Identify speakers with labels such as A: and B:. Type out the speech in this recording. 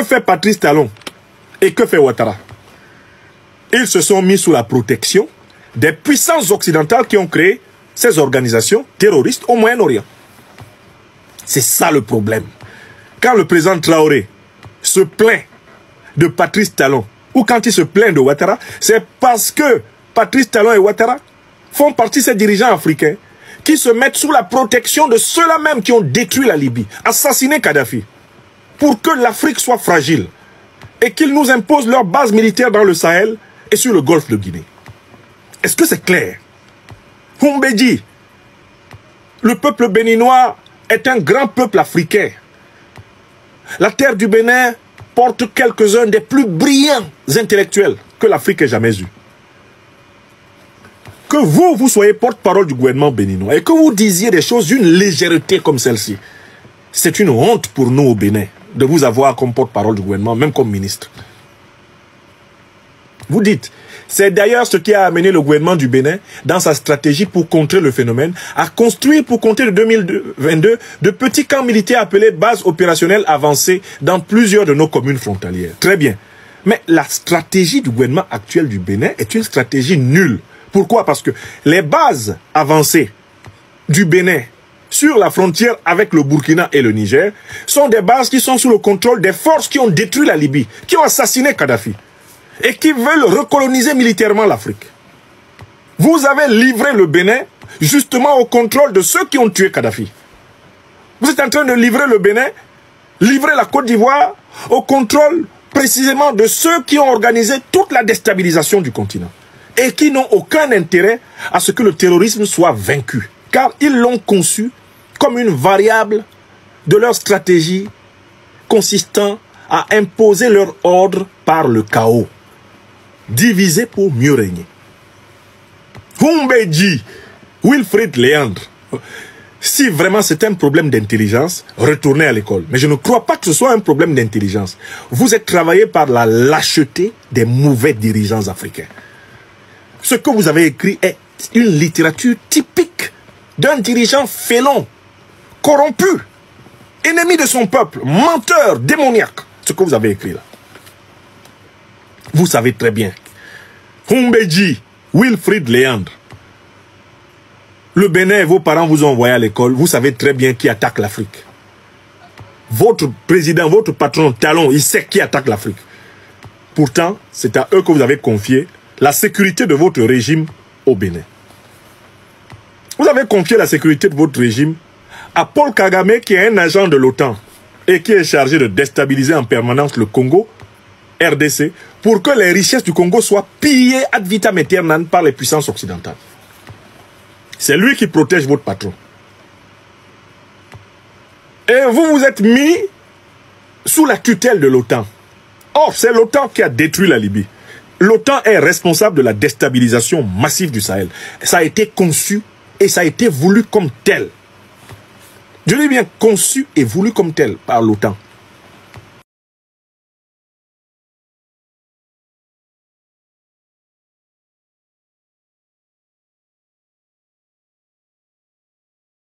A: Que fait Patrice Talon et que fait Ouattara? Ils se sont mis sous la protection des puissances occidentales qui ont créé ces organisations terroristes au Moyen-Orient. C'est ça le problème. Quand le président Traoré se plaint de Patrice Talon, ou quand il se plaint de Ouattara, c'est parce que Patrice Talon et Ouattara font partie de ces dirigeants africains qui se mettent sous la protection de ceux-là même qui ont détruit la Libye, assassiné Kadhafi, pour que l'Afrique soit fragile et qu'ils nous imposent leur base militaire dans le Sahel et sur le golfe de Guinée. Est-ce que c'est clair? Humbedji, le peuple béninois est un grand peuple africain. La terre du Bénin porte quelques-uns des plus brillants intellectuels que l'Afrique ait jamais eu. Que vous soyez porte-parole du gouvernement béninois et que vous disiez des choses d'une légèreté comme celle-ci, c'est une honte pour nous au Bénin de vous avoir comme porte-parole du gouvernement, même comme ministre. Vous dites, c'est d'ailleurs ce qui a amené le gouvernement du Bénin, dans sa stratégie pour contrer le phénomène, à construire pour compter de 2022 de petits camps militaires appelés bases opérationnelles avancées dans plusieurs de nos communes frontalières. Très bien. Mais la stratégie du gouvernement actuel du Bénin est une stratégie nulle. Pourquoi? Parce que les bases avancées du Bénin sur la frontière avec le Burkina et le Niger sont des bases qui sont sous le contrôle des forces qui ont détruit la Libye, qui ont assassiné Kadhafi et qui veulent recoloniser militairement l'Afrique. Vous avez livré le Bénin justement au contrôle de ceux qui ont tué Kadhafi. Vous êtes en train de livrer le Bénin, livrer la Côte d'Ivoire au contrôle précisément de ceux qui ont organisé toute la déstabilisation du continent et qui n'ont aucun intérêt à ce que le terrorisme soit vaincu, car ils l'ont conçu comme une variable de leur stratégie consistant à imposer leur ordre par le chaos. Diviser pour mieux régner. Humbedji, Wilfried Léandre, si vraiment c'est un problème d'intelligence, retournez à l'école. Mais je ne crois pas que ce soit un problème d'intelligence. Vous êtes travaillé par la lâcheté des mauvais dirigeants africains. Ce que vous avez écrit est une littérature typique d'un dirigeant félon, corrompu, ennemi de son peuple, menteur, démoniaque. Ce que vous avez écrit là. Vous savez très bien. Humbedji, Wilfried Léandre, le Bénin et vos parents vous ont envoyé à l'école. Vous savez très bien qui attaque l'Afrique. Votre président, votre patron Talon, il sait qui attaque l'Afrique. Pourtant, c'est à eux que vous avez confié la sécurité de votre régime au Bénin. Vous avez confié la sécurité de votre régime à Paul Kagame, qui est un agent de l'OTAN et qui est chargé de déstabiliser en permanence le Congo, RDC, pour que les richesses du Congo soient pillées ad vitam aeternam par les puissances occidentales. C'est lui qui protège votre patron. Et vous vous êtes mis sous la tutelle de l'OTAN. Or, c'est l'OTAN qui a détruit la Libye. L'OTAN est responsable de la déstabilisation massive du Sahel. Ça a été conçu et ça a été voulu comme tel. Je dis bien conçu et voulu comme tel par l'OTAN.